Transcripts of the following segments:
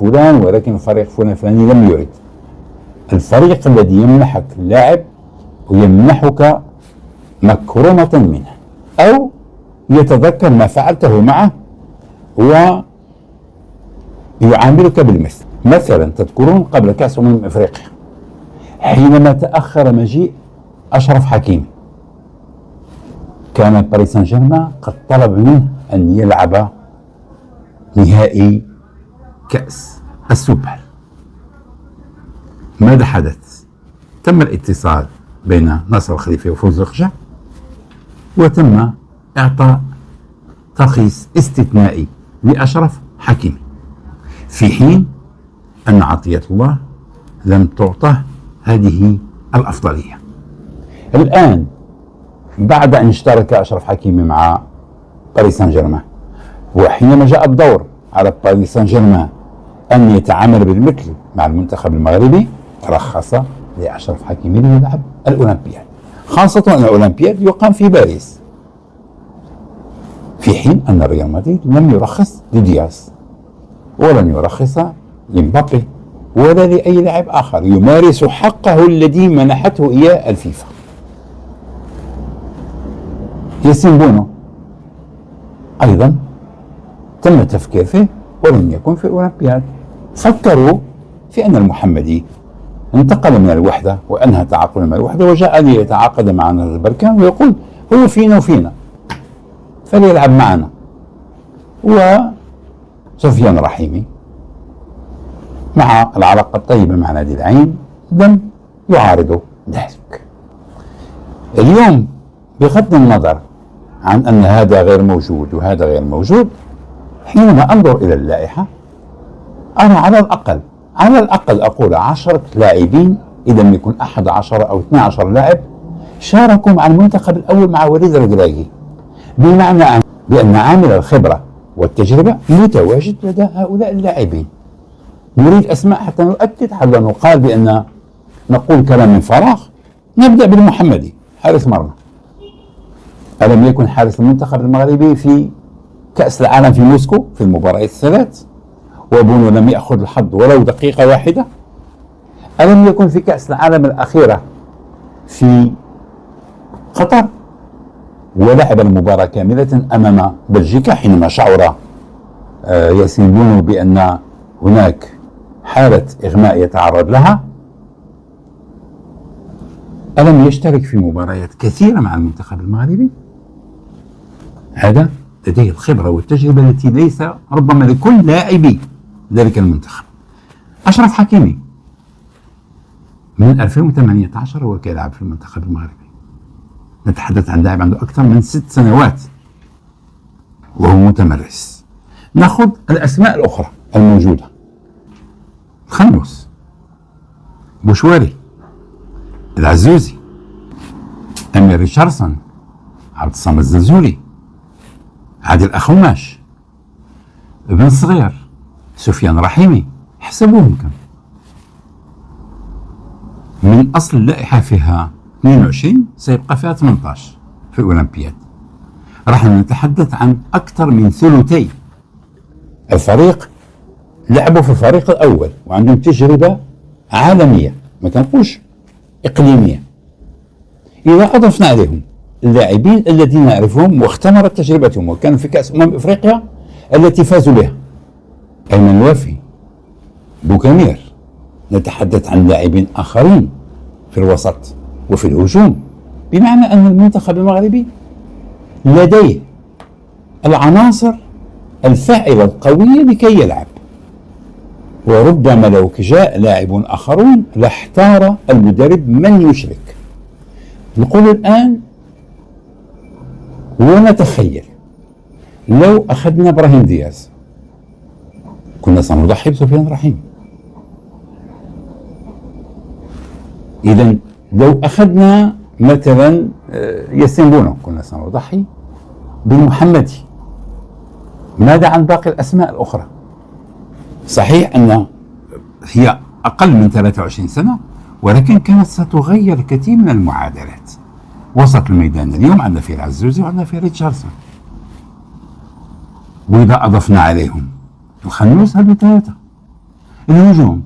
فلان ولكن الفريق فلان الفلاني لم يرد. الفريق الذي يمنحك اللاعب ويمنحك مكرمة منه أو يتذكر ما فعلته معه ويعاملك بالمثل. مثلا تذكرون قبل كأس أفريقيا حينما تأخر مجيء أشرف حكيمي، كان باريس سان جيرمان قد طلب منه أن يلعب نهائي كأس السوبر. ماذا حدث؟ تم الاتصال بين ناصر الخليفي وفوز الرقجع وتم إعطاء ترخيص استثنائي لأشرف حكيمي، في حين أن عطية الله لم تعطه هذه الأفضلية. الآن بعد أن اشترك أشرف حكيمي مع باريس سان جيرمان، وحينما جاء الدور على باريس سان جيرمان أن يتعامل بالمثل مع المنتخب المغربي، رخص لأشرف حكيمي ليلعب الأولمبياد، خاصة أن الأولمبياد يقام في باريس، في حين أن ريال مدريد لم يرخص لدياز ولن يرخص لمبابي ولا لأي لاعب آخر يمارس حقه الذي منحته إياه الفيفا. ياسين بونو أيضا تم التفكير فيه ولم يكن في الأولمبياد. فكروا في أن المحمدي انتقل من الوحدة وأنهى تعاقده مع الوحدة وجاء ليتعاقد مع نهضة بركان ويقول هو فينا وفينا فليلعب معنا. وسفيان رحيمي مع العلاقة الطيبة مع نادي العين لم يعارضوا ذلك. اليوم بغض النظر عن أن هذا غير موجود وهذا غير موجود، حينما أنظر إلى اللائحة أنا على الأقل أقول 10 لاعبين إذا لم يكن 11 أو 12 لاعب شاركوا مع المنتخب الأول مع وليد الركراكي، بمعنى بأن عامل الخبرة والتجربة متواجد لدى هؤلاء اللاعبين. نريد أسماء حتى نؤكد، حتى نقال بأن نقول كلام من فراغ. نبدأ بالمحمدي حارس مرمى، ألم يكن حارس المنتخب المغربي في كأس العالم في موسكو في المباريات الثلاث وبونو لم يأخذ الحظ ولو دقيقة واحدة؟ ألم يكن في كأس العالم الأخيرة في قطر ولعب المباراة كاملة أمام بلجيكا حينما شعر ياسين بونو بأن هناك حالة إغماء يتعرض لها؟ ألم يشترك في مباريات كثيرة مع المنتخب المغربي؟ هذا لديه الخبرة والتجربة التي ليس ربما لكل لاعبي ذلك المنتخب. أشرف حكيمي من 2018 هو كيلعب في المنتخب المغربي، نتحدث عن لاعب عنده أكثر من 6 سنوات وهو متمرس. نأخذ الأسماء الأخرى الموجودة: خنوس، بوشواري، العزوزي، أمير ريتشاردسون، عبد الصمد الزلزولي، عادل أخوماش، ابن صغير، سفيان رحيمي، حسبوهم كم. من أصل اللائحة فيها 22 سيبقى فيها 18 في الأولمبياد. راح نتحدث عن أكثر من ثلثي الفريق لعبوا في الفريق الأول وعندهم تجربة عالمية، ما كنقولش إقليمية. إذا أضفنا عليهم اللاعبين الذين نعرفهم واختمرت تجربتهم وكانوا في كأس أفريقيا التي فازوا بها: أيمن الوافي، بوكامير، نتحدث عن لاعبين آخرين في الوسط وفي الهجوم، بمعنى أن المنتخب المغربي لديه العناصر الفاعلة القوية لكي يلعب. وربما لو جاء لاعب آخرون لاحتار المدرب من يشرك. نقول الآن ونتخيل لو أخذنا إبراهيم دياز كنا سنضحي بسفيان رحيمي. إذن لو أخذنا مثلا ياسين بونو كنا سنضحي بالمحمدي. ماذا عن باقي الأسماء الأخرى؟ صحيح أن هي أقل من 23 سنة ولكن كانت ستغير الكثير من المعادلات. وسط الميدان اليوم عندنا فيه العزوزي وعندنا فيه ريتشاردسون، وإذا أضفنا عليهم الخنوس هذه 3 الهجوم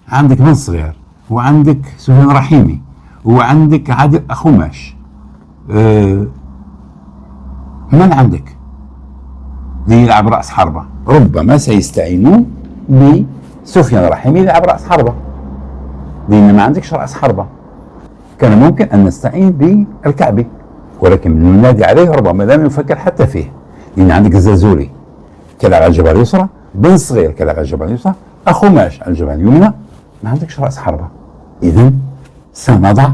عندك بن صغير، وعندك سفيان رحيمي، وعندك عادل أخوماش. من عندك ليلعب رأس حربة؟ ربما سيستعينون بسفيان رحيمي يلعب رأس حربة، لأن ما عندكش رأس حربة. كان ممكن أن نستعين بالكعبي، ولكن ننادي عليه ربما لم يفكر حتى فيه، لأن عندك الزازوري كلاعب على الجبهة اليسرى، بن صغير كلاعب على الجبهة اليسرى، أخوماش على الجبهة اليمنى، ما عندكش رأس حربة. إذا سنضع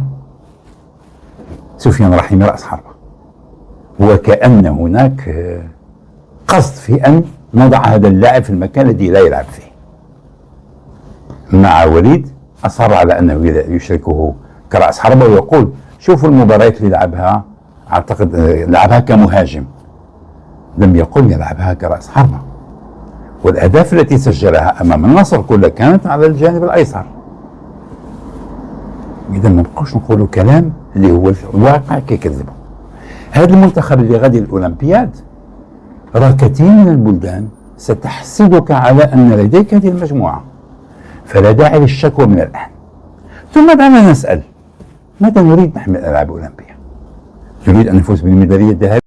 سفيان رحيمي رأس حربة، وكأن هناك قصد في أن نضع هذا اللاعب في المكان الذي لا يلعب فيه. مع وليد أصر على أنه يشركه كرأس حربة، ويقول شوفوا المباريات اللي لعبها، أعتقد لعبها كمهاجم، لم يقل يلعبها كرأس حربة. والأهداف التي سجلها أمام النصر كلها كانت على الجانب الأيسر. إذا ما نبقوش نقولوا كلام اللي هو الواقع كيكذبوا. هذا المنتخب اللي غادي الأولمبياد، راه كثير من البلدان ستحسدك على أن لديك هذه المجموعة، فلا داعي للشكوى من الآن. ثم دعنا نسأل، ماذا نريد نحن من الألعاب الأولمبية؟ نريد أن نفوز بالميدالية الذهبية؟